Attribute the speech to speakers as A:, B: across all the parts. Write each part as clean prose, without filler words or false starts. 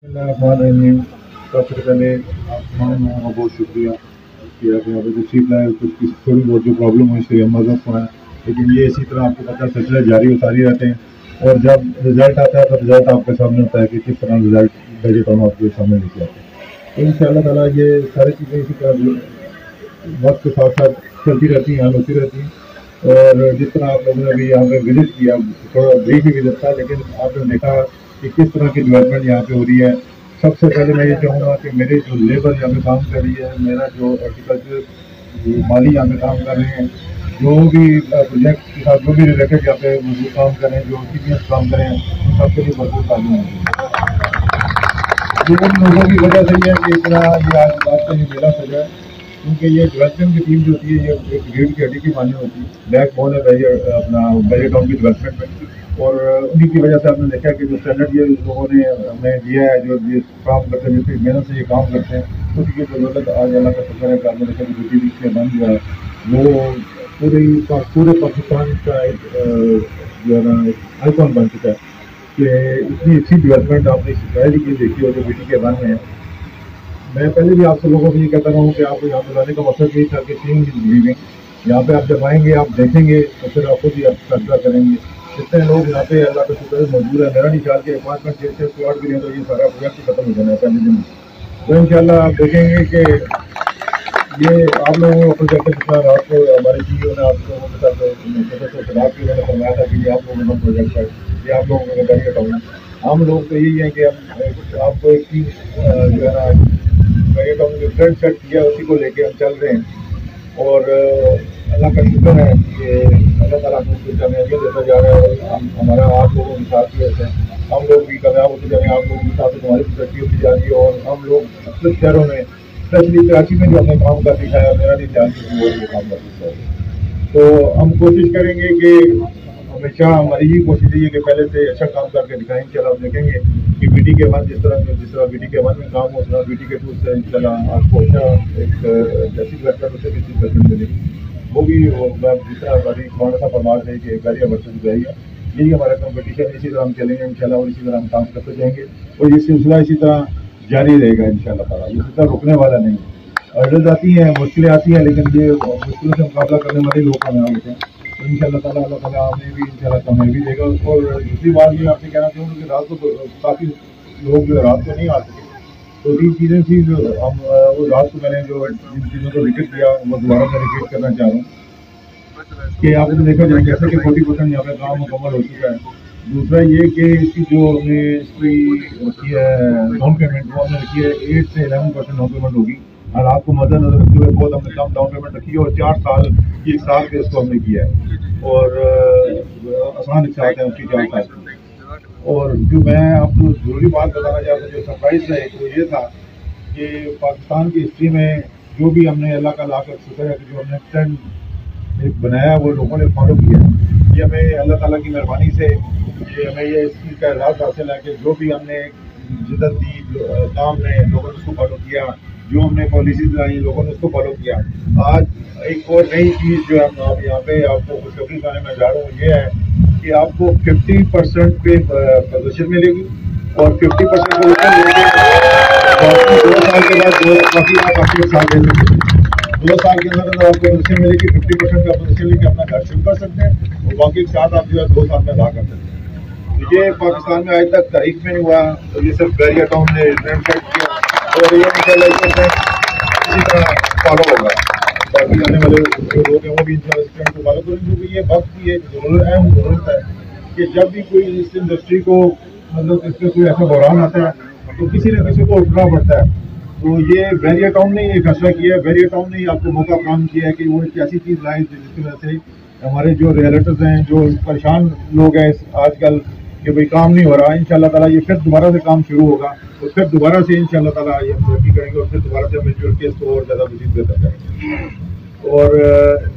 A: बिस्मिल्लाहिर्रहमानिर्रहीम। सबसे पहले आप तमाम लोगों का बहुत शुक्रिया कि आप यहाँ पे तशरीफ लाए। कुछ किसी थोड़ी बहुत जो प्रॉब्लम हुई इससे हम मदद को आए, लेकिन ये इसी तरह आपको पता सिलसिला जारी उतारी रहते हैं। और जब रिजल्ट आता है तो रिजल्ट आपके सामने होता है कि किस तरह रिजल्ट बजट हम आपके सामने लेके आते हैं। तो इंशाअल्लाह ताला ये सारी चीज़ें इसी तरह वक्त के साथ साथ चलती रहती हैं, होती रहती हैं। और जिस तरह आप लोगों ने अभी यहाँ पे विजिट किया, थोड़ा ब्रीफ ही विजिट था, लेकिन आपने देखा कि किस तरह की डेवलपमेंट यहाँ पे हो रही है। सबसे पहले मैं ये चाहूँगा कि मेरे जो लेबर यहाँ पे काम कर रही है, मेरा जो एग्रीकल्चर जो माली यहाँ पे काम कर रहे हैं, जो भी प्रोजेक्ट के साथ जो भी रिलेटेड यहाँ पे मजदूर काम कर रहे हैं, जो इंजीनियर्स काम कर रहे हैं, उन सबके लिए भरपूर तालीम है। ये उन लोगों की वजह से ही है कि इतना ये आज बात का ये मेला सजा है, क्योंकि ये डेवलपमेंट की टीम जो होती है, ये एक रीढ़ की हड्डी की मानी होती है, बैक बोन है अपना बैरियर टाउन की डेवलपमेंट में। और उन्हीं की वजह से आपने देखा कि जो स्टैंडर्ड ये लोगों ने हमें दिया है, जो ये काम करते हैं, जितनी मेहनत से ये काम करते हैं, उसकी जरूरत आज अल्लाह का शुक्र है कि आपने देखा कि जो बीच में बन गया है, वो पूरे पाकिस्तान का एक जो है ना आइकॉन बन चुका है कि इतनी अच्छी डेवलपमेंट आपने पहली की देखी हो जो बीटी के वन में है। मैं पहले भी आप सब लोगों को ये कहता रहा हूँ कि आपको यहाँ पे लाने का मकसद यही था कि सीइंग इज बिलीविंग। यहाँ पे आप जब आएंगे, आप देखेंगे तो फिर आपको भी आप फैसला करेंगे। जितने लोग यहाँ पे अल्लाह का शुक्र है मौजूद है, मेरा नहीं ख्याल कि अपार्टमेंट 6 प्लॉट भी हैं तो ये सारा प्रोजेक्ट खत्म हो जाना है पहले दिन। तो इंशाल्लाह आप देखेंगे कि ये आप लोगों को प्रोजेक्ट जितना रात को हमारे CEO ने आप लोगों के साथ रात की उन्होंने फरमाया था कि ये आप लोगों का प्रोजेक्ट है, ये आप लोगों का बैरियर टाउन है। हम लोग तो यही है कि हम आपको एक चीज़ जो है ना बैरियर टाउन जो फ्रंट सेट किया उसी को लेके हम चल रहे हैं। और अल्लाह का शुक्र है कि अल्लाह ताला हमें उसको कामयाबियाँ देता जा रहा है। हम हमारा आप लोगों के साथ भी ऐसे हम लोग भी कामयाब होते जा रहे हैं, आप लोगों के साथ हमारी तरक्की होती जा रही है। और हम लोग अपने शहरों में स्पेशली कराची में जो हमने काम कर दिखाया, मेरा नहीं ध्यान कि वो काम कर दिखाया। तो हम कोशिश करेंगे कि हमेशा हमारी ये कोशिश है कि पहले से अच्छा काम करके दिखाएं। इंशाल्लाह आप देखेंगे कि बीटी के वन जिस तरह बीटी के वन में काम होता है, बीटी के टू से इंशाल्लाह आपको अच्छा एक जैसी डेवलपमेंट उसे भी डेवलपमेंट मिलेगी। वो भी जिस तरह हमारी कौन सा फरमार है कि बैरियर वर्सेस बैरियर, यही हमारा कंपटीशन, इसी तरह हम चलेंगे इंशाल्लाह और इसी तरह हम काम करते जाएंगे और ये सिलसिला इसी तरह जारी रहेगा इंशाल्लाह ताला। ये सिलसिला रुकने वाला नहीं है। अर्डर्स आती हैं, मुश्किलें आती हैं, लेकिन ये मुश्किलों से मुकाबला करने वाले लोग कामयाब होते हैं। तो इंशाल्लाह ताला अल्लाह ताला हमें भी इंशाल्लाह कामयाबी देगा। और दूसरी बात ये आपसे कहना चाहूँगा कि रात को काफ़ी लोग जो रात को नहीं आ सके, तो तीन चीज़ें थी जो हम वो रात को मैंने जो जिन चीज़ों को रिपीट किया वो दोबारा मैं रिपीट करना चाह रहा हूँ कि आपने देखा जाए जैसे कि 40% यहाँ पे काम मुकम्मल हो चुका है। दूसरा ये कि इसकी जो हमने इसकी रखी है डाउन पेमेंट, वो हमने रखी है 8 से 11% डाउन पेमेंट होगी। और आपको मद्देनजर रखते हुए बहुत हमने कम डाउन पेमेंट रखी है और 4 साल की एक साल के इसको हमने किया है। और आसान एक साथ है उसकी 4 साल की। और जो मैं आपको जरूरी बात बताना चाहता हूँ, जो सरप्राइज है वो ये था कि पाकिस्तान की हिस्ट्री में जो भी हमने अल्लाह का लाख शुक्र है कि जो हमने ट्रेंड एक बनाया वो लोगों ने फॉलो किया। ये हमें अल्लाह ताला की मेहरबानी से ये हमें ये इस चीज़ का एहसास हासिल है कि जो भी हमने जिद्दत दी काम में, लोगों ने उसको फॉलो किया, जो हमने पॉलिसीज लाई लोगों ने उसको फॉलो किया। आज एक और नई चीज़ जो हम आप यहाँ पे आपको खुशखबरी सुनाने में जा रहा हूँ ये है कि आपको 50% पे पोजीशन मिलेगी और 50% पोजीशन लेके 2 साल के बाद बाकी आप आपके साल दे सकते हैं। 2 साल के अंदर आपको पोजीशन मिलेगी, 50% का पोजीशन लेके अपना घर शुरू कर सकते हैं और बाकी के साथ आप जो है 2 साल में अदा कर सकते हैं। तो ये पाकिस्तान में आज तक तारीख में नहीं हुआ। तो ये सिर्फ बैरियर टाउन ने ट्रेंड सेट किया और ये इंशाल्लाह इसी तरह फॉलो होगा। बाकी आने वाले जो लोग हैं वो भी इंशाल्लाह इस ट्रेंड को फॉलो करेंगे, क्योंकि ये वक्त की एक अहम जरूरत है कि जब भी कोई इस इंडस्ट्री को मतलब इसमें कोई ऐसा बहरान आता है तो किसी न किसी को उठना पड़ता है। तो ये बैरियर टाउन ने ये फैसला किया है, बैरियर टाउन ने आपको मौका प्रदान किया है कि वो एक ऐसी चीज़ लाए जिसकी वजह से हमारे जो रियल्टर्स हैं, जो परेशान लोग हैं आजकल कि भाई काम नहीं हो रहा, इंशाल्लाह ताला ये फिर दोबारा से काम शुरू होगा और फिर दोबारा से इंशाल्लाह ताला ये हम तरक्की करेंगे और फिर दोबारा से हम जो केस को और ज़्यादा मजीद बेहतर करेंगे। और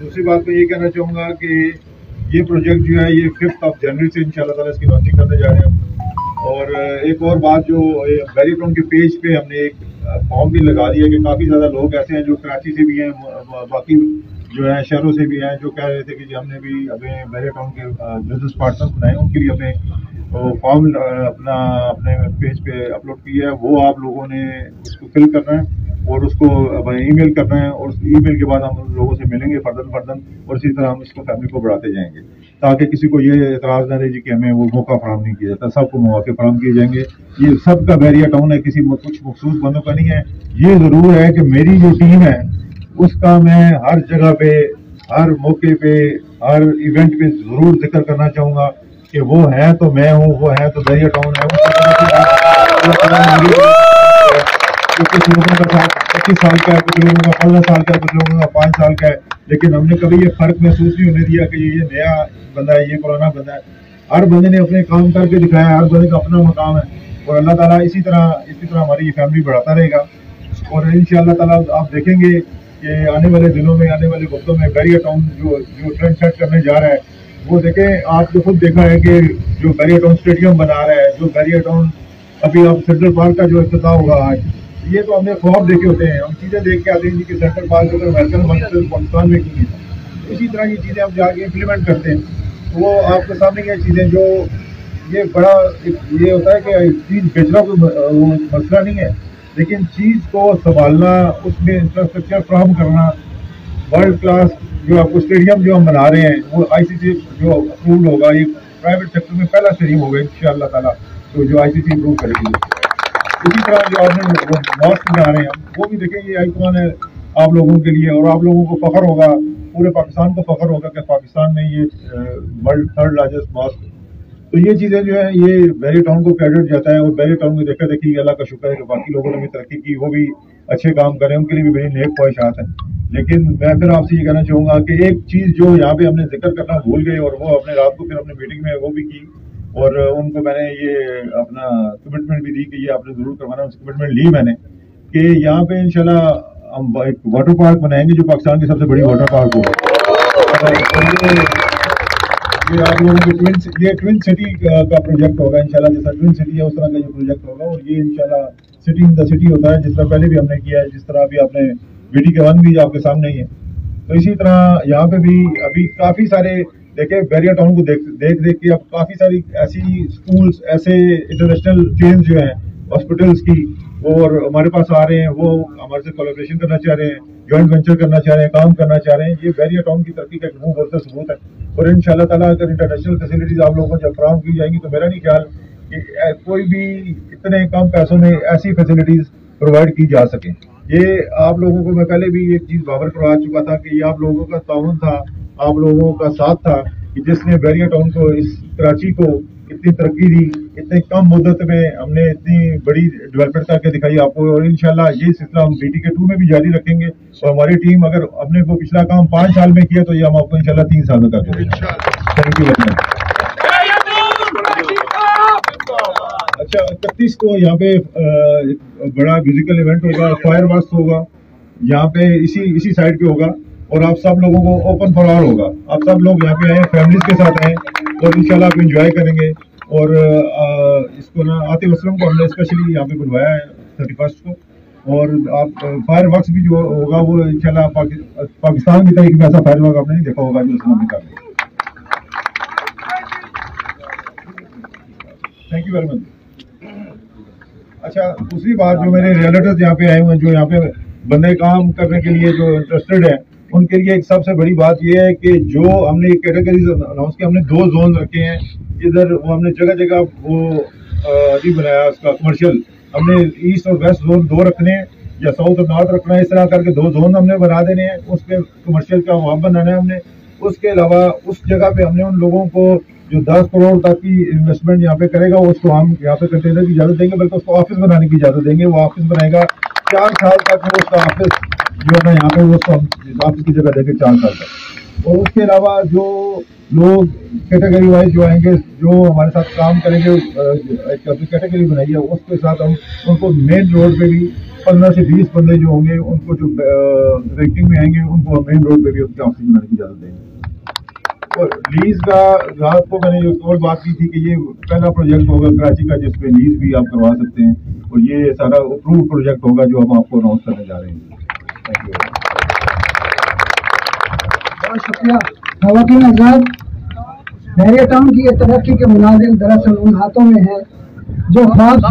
A: दूसरी बात मैं ये कहना चाहूँगा कि ये प्रोजेक्ट जो है ये 5 जनवरी से इंशाल्लाह ताला इसकी लॉन्चिंग करने जा रहे हैं। और एक और बात जो बैरियर टाउन के पेज पे हमने एक फॉर्म भी लगा दिया कि काफ़ी ज़्यादा लोग ऐसे हैं जो कराची से भी हैं, बाकी जो है शहरों से भी हैं, जो कह रहे थे कि हमने भी अपने बैरियर टाउन के बिजनेस पार्टनर्स बनाए, उनके लिए अपने फॉर्म अपना अपने पेज पे अपलोड किया है, वो आप लोगों ने उसको फिल करना है और उसको ईमेल करना है, और ईमेल के बाद हम उन लोगों से मिलेंगे फर्दन, और इसी तरह हम इसको फैमिली को बढ़ाते जाएंगे, ताकि किसी को ये एतराज़ ना रहे जी कि हमें वो मौका फराहम नहीं किया जाता। सबको मौके फराहम किए जाएंगे। ये सबका बैरिया टाउन है, किसी कुछ मखसूस बंदों का नहीं है। ये ज़रूर है कि मेरी जो टीम है उसका मैं हर जगह पे, हर मौके पे, हर इवेंट पे ज़रूर जिक्र करना चाहूँगा कि वो है तो मैं हूँ, वो है तो बैरिया टाउन है। कुछ लोगों का साथ 25 साल का है, कुछ लोगों का 15 साल का है, कुछ लोगों का 5 साल का है, लेकिन हमने कभी ये फर्क महसूस नहीं होने दिया कि ये नया बंदा है, ये पुराना बंदा है। हर बंदे ने अपने काम करके दिखाया, हर बंदे का अपना मकाम है, और अल्लाह ताला इसी तरह हमारी ये फैमिली बढ़ाता रहेगा। और इंशाअल्लाह ताला आप देखेंगे कि आने वाले दिनों में, आने वाले वक्तों में बैरिया टाउन जो ट्रेंड सेट करने जा रहा है, वो देखें, आपने खुद देखा है कि जो बैरिया टाउन स्टेडियम बना रहा है, जो बैरिया टाउन अभी आप सेंट्रल पार्क का जो इफ्तिताह होगा आज, ये तो हमने ख्वाब देखे होते हैं, हम चीज़ें देख के आते हैं कि सेंट्रल पार्क अगर अमेरिकन पाकिस्तान में क्यों नहीं था। इसी तरह की चीज़ें हम जाके इम्प्लीमेंट करते हैं, तो वो आपके सामने ये चीज़ें जो ये बड़ा ये होता है कि चीज़ बेचना कोई मसला नहीं है, लेकिन चीज़ को संभालना, उसमें इंफ्रास्ट्रक्चर फ्राहम करना, वर्ल्ड क्लास जो आपको स्टेडियम जो हम बना रहे हैं वो ICC जो अप्रूव होगा, ये प्राइवेट सेक्टर में पहला स्टेडियम होगा इंशाअल्लाह ताला, तो जो ICC अप्रूव करेगी। इसी तरह जो आपने मॉस्क बना रहे हैं वो भी देखेंगे, आइकॉन है आप लोगों के लिए, और आप लोगों को फख्र होगा, पूरे पाकिस्तान को फख्र होगा कि पाकिस्तान में ये वर्ल्ड 3rd लार्जेस्ट मॉस्क। तो ये चीज़ें जो है ये बैरिया टाउन को क्रेडिट जाता है, और बैरिया टाउन में देखा देखी अल्लाह का शुक्र है कि बाकी लोगों ने भी तरक्की की, वो भी अच्छे काम करें, उनके लिए भी बड़ी नेक ख्वाहिशात हैं। लेकिन मैं फिर आपसे ये कहना चाहूँगा कि एक चीज़ जो यहाँ पे हमने जिक्र करना भूल गए, और वो अपने रात को फिर अपनी मीटिंग में वो भी की, और उनको मैंने ये अपना कमिटमेंट भी दी कि ये आपने ज़रूर करवाना। उस कमिटमेंट ली मैंने कि यहाँ पे इंशाल्लाह हम एक वाटर पार्क बनाएंगे जो पाकिस्तान की सबसे बड़ी वाटर पार्क होगा। ये आप लोगों के ट्विन सिटी का प्रोजेक्ट होगा इंशाल्लाह, जैसा ट्विन सिटी है उस तरह का ये प्रोजेक्ट होगा, और ये इंशाल्लाह सिटी इन द सिटी होता है, जिस तरह पहले भी हमने किया है, जिस तरह अभी आपने BTK1 भी आपके सामने ही है। तो इसी तरह यहाँ पे भी अभी काफ़ी सारे देखे बैरिया टाउन को देख के अब काफ़ी सारी ऐसी स्कूल्स, ऐसे इंटरनेशनल चेन्स जो हैं हॉस्पिटल्स की, वो और हमारे पास आ रहे हैं, वो हमारे से कोलैबोरेशन करना चाह रहे हैं, जॉइंट वेंचर करना चाह रहे हैं, काम करना चाह रहे हैं। ये बैरिया टाउन की तरक्की का एक मुंह बोलता सबूत है, और इंशाल्लाह ताला अगर इंटरनेशनल फैसिलिटीज आप लोगों को जब फराहम की जाएंगी, तो मेरा नहीं ख्याल कि कोई भी इतने कम पैसों में ऐसी फैसिलिटीज प्रोवाइड की जा सके। ये आप लोगों को मैं पहले भी एक चीज़ बाबर करवा चुका था कि ये आप लोगों का ताउन था, आप लोगों का साथ था कि जिसने बैरिया टाउन को, इस कराची को इतनी तरक्की दी, इतने कम मुद्दत में हमने इतनी बड़ी डेवलपमेंट करके दिखाई आपको, और इंशाल्लाह ये सिलसिला हम BTK2 में भी जारी रखेंगे। और हमारी टीम अगर हमने वो पिछला काम 5 साल में किया, तो ये हम आपको इंशाल्लाह 3 साल में कर देंगे। Thank you very much. अच्छा, 31 को यहाँ पे बड़ा म्यूजिकल इवेंट होगा, फायर वर्क्स होगा यहाँ पे, इसी साइड पे होगा, और आप सब लोगों को ओपन फॉर ऑल होगा। आप सब लोग यहाँ पे आए, फैमिलीज के साथ आए, और इंशाल्लाह आप एंजॉय करेंगे। और इसको ना आतिफ असलम को हमने स्पेशली यहाँ पे बुलवाया है 31 को, और आप फायर वर्क्स भी जो होगा वो इंशाल्लाह पाकिस्तान की तरीके में ऐसा फायर वर्क आपने नहीं देखा होगा जो उसमें कर दें। Thank you very much. अच्छा, दूसरी बात, जो मेरे रिलेटिव्स यहाँ पे आए हुए हैं, जो यहाँ पे बंदे काम करने के लिए जो इंटरेस्टेड है, उनके लिए एक सबसे बड़ी बात यह है कि जो हमने कैटेगरीज अनाउंस की, हमने 2 जोन रखे हैं इधर, वो हमने जगह जगह वो अभी बनाया उसका कमर्शियल, हमने ईस्ट और वेस्ट जोन 2 रखने हैं, या साउथ और नॉर्थ रखना है, इस तरह करके 2 जोन हमने बना देने हैं। उस पर कमर्शियल का वहाँ बनाना है हमने। उसके अलावा उस जगह पे हमने उन लोगों को जो 10 करोड़ तक की इन्वेस्टमेंट यहाँ पे करेगा, उसको हम यहाँ पे कंटेनर की इजाज़त देंगे, बल्कि उसको ऑफिस बनाने की इजाज़त देंगे। वो ऑफिस बनाएगा 4 साल तक, वो उसका ऑफिस जो है ना यहाँ पे, वो उसको ऑफिस की जगह देंगे 4 साल तक। और उसके अलावा जो लोग कैटेगरी वाइज जो आएंगे, जो हमारे साथ काम करेंगे, एक कैटेगरी बनाई है, उसके साथ हम उनको मेन रोड पे भी 15 से 20 बंदे जो होंगे, उनको जो रैंकिंग में आएंगे, उनको मेन रोड पे भी उनके ऑफिस बनाने की इजाज़त देंगे। और लीज का रात को मैंने एक और बात की थी कि ये पहला प्रोजेक्ट होगा कराची का जिसमें लीज भी आप करवा सकते हैं, और ये सारा अप्रूव प्रोजेक्ट होगा जो हम आपको अनाउंस करने जा रहे हैं। Thank you.
B: बहुत शुक्रिया। खवातीन हज़रात, बहरिया टाउन की ये तरक्की के मुनाजिर दरअसल उन हाथों में है जो ख्वाब